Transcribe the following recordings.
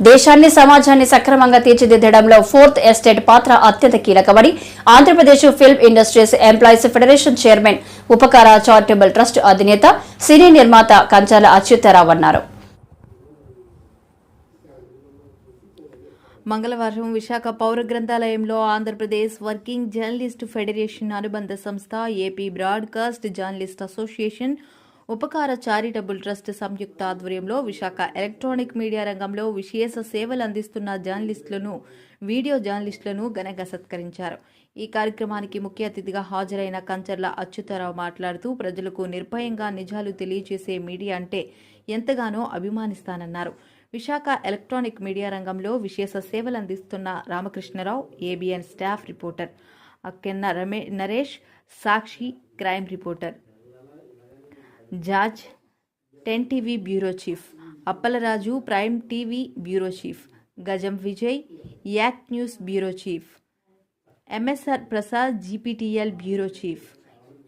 దేశాన్ని సమాజాన్ని సక్రమంగా తీర్చిదిద్దడంలో ఫోర్త్ ఎస్టేట్ పాత్ర అత్యంత కీలకమని Andhra Pradesh film industries employees federation chairman Upakara charitable trust అధినేత సినీ నిర్మాత కంచాల అచ్యుతారావు అన్నారు. మంగళవారం విశాఖ పౌర గ్రంథాలయంలో ఆంధ్రప్రదేశ్ వర్కింగ్ జర్నలిస్ట్ ఫెడరేషన్ అనుబంధ సంస్థ, AP broadcast journalist association, Upakara charitable trust సంయుక్త ఆధ్వర్యంలో విశాఖ ఎలక్ట్రానిక్ మీడియా రంగంలో విశేష సేవలు అందిస్తున్న జర్నలిస్టులను, వీడియో జర్నలిస్టులను ఘనంగా సత్కరించారు. ఈ కార్యక్రమానికి ముఖ్య అతిథిగా హాజరైన కంచర్ల అచ్యుతారావు మాట్లాడుతూ ప్రజలకు నిర్భయంగా నిజాలు తెలియజేసే మీడియా అంటే ఎంతగానో అభిమానిస్తానన్నారు. విశాఖ ఎలక్ట్రానిక్ మీడియా రంగంలో విశేష సేవలు అందిస్తున్న Ramakrishnarao, ABN staff reporter, Akkenna Naresh, Sakshi crime reporter, George 10 TV bureau chief, Appalaraju prime TV bureau chief, Gajam Vijay act news bureau chief, MSR Prasad GPTL bureau chief,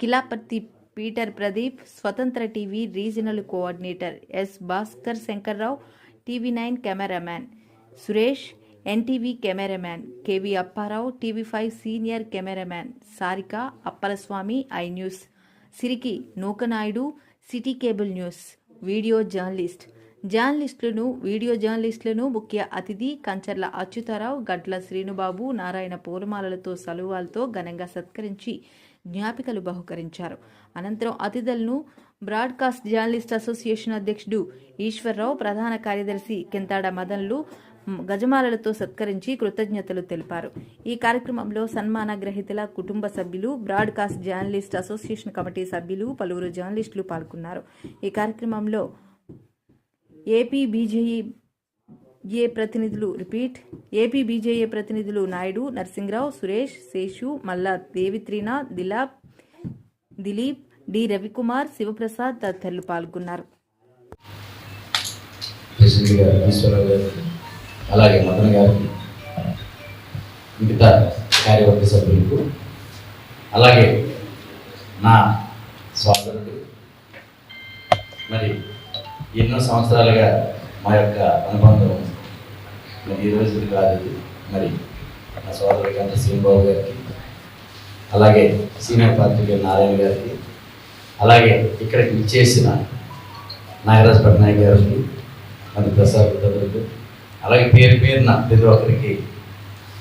Kilaparthi Peter Pradeep Swatantra TV regional coordinator, S Bhaskar Shankarrao TV nine cameraman, Suresh NTV cameraman, KV Apparao TV five senior cameraman, Sarika Appalaswamy I news, Siriki Nookanaidu city cable news, video జర్నలిస్టులను video జర్నలిస్టులను ముఖ్య అతిథి కంచర్ల అచ్యుతారావు, గడ్ల శ్రీనుబాబు, నారాయణ పూలమాలలతో సలువాలతో ఘనంగా సత్కరించి జ్ఞాపికలు బహుకరించారు. అనంతరం అతిథులను broadcast journalist association అధ్యక్షుడు ఈశ్వర్రావు, ప్రధాన కార్యదర్శి కెంతాడ మదన్లు గజమాలలతో సత్కరించి కృతజ్ఞతలు తెలిపారు. ఈ కార్యక్రమంలో సన్మాన గ్రహీతల కుటుంబ సభ్యులు, బ్రాడ్కాస్ట్ జర్నలిస్ట్ అసోసియేషన్ కమిటీ సభ్యులు, పలువురు జర్నలిస్టులు పాల్గొన్నారు. ఈ కార్యక్రమంలో ఏపీ బీజేఏ ప్రతినిధులు నాయుడు, నరసింగరావు, సురేష్, శేషు, మల్లా దేవిత్రీనా, దిలీప్, డి రవికుమార్, శివప్రసాద్ తదితరులు పాల్గొన్నారు. అలాగే మదన్ గారికి, మిగతా కార్యవర్గ సభ్యులకు, అలాగే నా సోదరుడు, మరి ఎన్నో సంవత్సరాలుగా మా యొక్క అనుబంధం మరి ఈ రోజు కాదు. మరి నా సోదరుడు కంటే శ్రీనిబాబు గారికి, అలాగే సీనియర్ పార్టీ నారాయణ గారికి, అలాగే ఇక్కడికి విచ్చేసిన నాగరాజ్ పట్నాయక్ గారికి, మరి ప్రసాద్ తదులకు, అలాగే పేరు పేరున ప్రతి ఒక్కరికి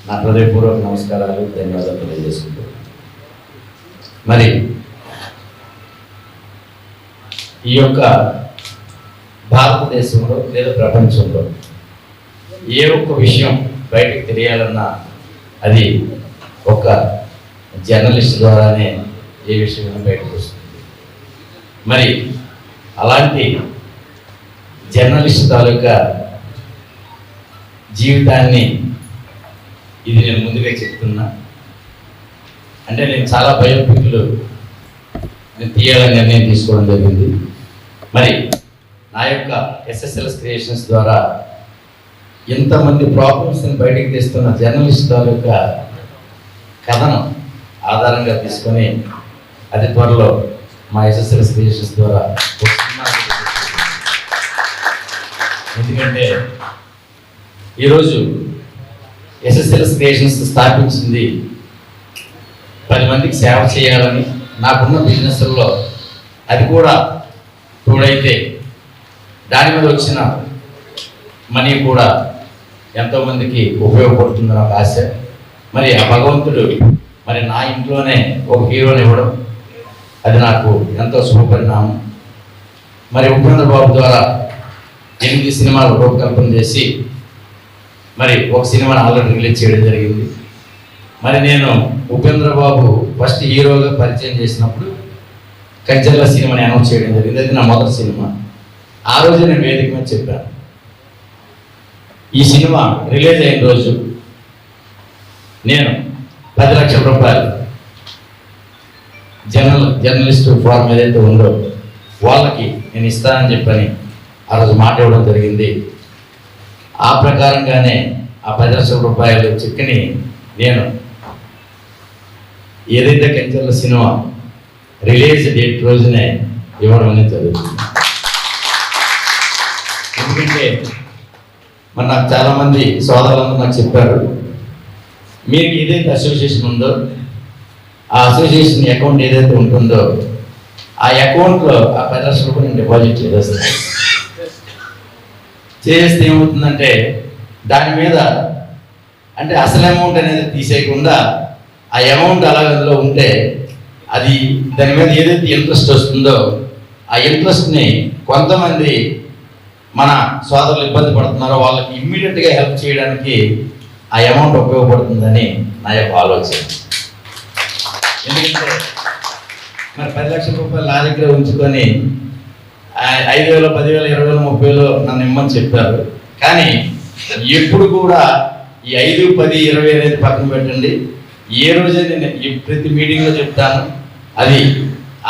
నా హృదయపూర్వక నమస్కారాలు, ధన్యవాదాలు తెలియజేసుకుంటున్నాను. మరి ఈ యొక్క భారతదేశంలో లేదా ప్రపంచంలో ఏ ఒక్క విషయం బయటకు తెలియాలన్నా అది ఒక జర్నలిస్ట్ ద్వారానే ఏ విషయమైనా బయటకు వస్తుంది. మరి అలాంటి జర్నలిస్ట్ తాలూకా జీవితాన్ని ఇది నేను ముందుగా చెప్తున్నా. అంటే నేను చాలా బయోపిక్లు నేను తీయాలని నిర్ణయం తీసుకోవడం జరిగింది. మరి నా యొక్క ఎస్ఎస్ఎల్ఎస్ క్రియేషన్స్ ద్వారా ఎంతమంది ప్రాబ్లమ్స్ని బయటికి తెస్తున్న జర్నలిస్ట్ తాలూకా కథనం ఆధారంగా తీసుకొని అతి త్వరలో మా ఎస్ఎస్ఎల్ఎస్ క్రియేషన్స్ ద్వారా ఎందుకంటే ఈరోజు ఎస్ఎస్ఎల్ఎస్ క్రియేషన్స్ స్థాపించింది 10 మందికి సేవ చేయాలని. నాకున్న బిజినెస్లో అది కూడా తోడైతే దాని మీద వచ్చిన మనీ కూడా ఎంతోమందికి ఉపయోగపడుతుందని ఒక ఆశ. మరి ఆ భగవంతుడు మరి నా ఇంట్లోనే ఒక హీరోని ఇవ్వడం అది నాకు ఎంతో శుభపరిణామం. మరి ఉపేంద్ర బాబు ద్వారా 8 సినిమాలు రూపకల్పన చేసి మరి ఒక సినిమాని ఆల్రెడీ రిలీజ్ చేయడం జరిగింది. మరి నేను ఉపేంద్ర బాబు ఫస్ట్ హీరోగా పరిచయం చేసినప్పుడు కంచెల సినిమాని అనౌన్స్ చేయడం జరిగింది. అది నా మొదటి సినిమా. ఆ రోజు నేను వేదిక మీద చెప్పాను, ఈ సినిమా రిలీజ్ అయిన రోజు నేను 10 లక్షల రూపాయలు జర్నలిస్ట్ ఫార్మ్ ఏదైతే ఉందో వాళ్ళకి నేను ఇస్తానని చెప్పని ఆ రోజు మాట ఇవ్వడం జరిగింది. ఆ ప్రకారంగానే ఆ 10 లక్షల రూపాయలు చెక్ని నేను ఏదైతే కంచెల సినిమా రిలీజ్ డేట్ రోజునే ఇవ్వడం అనేది జరుగుతుంది. ఎందుకంటే మరి నాకు చాలామంది సోదరులందరూ నాకు చెప్పారు, మీకు ఏదైతే అసోసియేషన్ ఉందో ఆ అసోసియేషన్ అకౌంట్ ఏదైతే ఉంటుందో ఆ అకౌంట్లో ఆ 10 లక్షల రూపాయలు నేను డిపాజిట్ చేసేస్తాను. చేస్తే ఏమవుతుందంటే దాని మీద అంటే అసలు అమౌంట్ అనేది తీసేయకుండా ఆ అమౌంట్ అలాగ అందులో ఉంటే అది దాని మీద ఏదైతే ఇంట్రెస్ట్ వస్తుందో ఆ ఇంట్రెస్ట్ని కొంతమంది మన సోదరులు ఇబ్బంది పడుతున్నారో వాళ్ళకి ఇమ్మీడియట్గా హెల్ప్ చేయడానికి ఆ అమౌంట్ ఉపయోగపడుతుందని నా యొక్క ఆలోచన. ఎందుకంటే మరి 10 లక్షల రూపాయలు నా దగ్గర ఉంచుకొని 5,000, 10,000, 20,000, 30,000 నన్ను ఇమ్మని చెప్పారు. కానీ ఎప్పుడు కూడా ఈ 5, 10, 20 అనేది పక్కన పెట్టండి. ఏ రోజే నేను ప్రతి మీటింగ్లో చెప్తాను, అది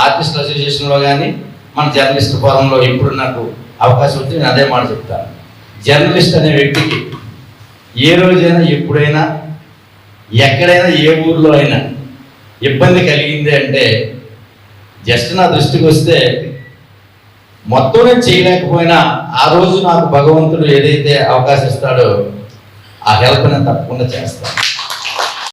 ఆర్టిస్ట్ అసోసియేషన్లో కానీ మన జర్నలిస్ట్ ఫోరంలో ఎప్పుడు నాకు అవకాశం వచ్చి నేను అదే మాట చెప్తాను. జర్నలిస్ట్ అనే వ్యక్తికి ఏ రోజైనా ఎప్పుడైనా ఎక్కడైనా ఏ ఊర్లో అయినా ఇబ్బంది కలిగింది అంటే జస్ట్ నా దృష్టికి వస్తే మొత్తం నేను చేయలేకపోయినా ఆ రోజు నాకు భగవంతుడు ఏదైతే అవకాశం ఇస్తాడో ఆ హెల్ప్ నేను తప్పకుండా చేస్తాను.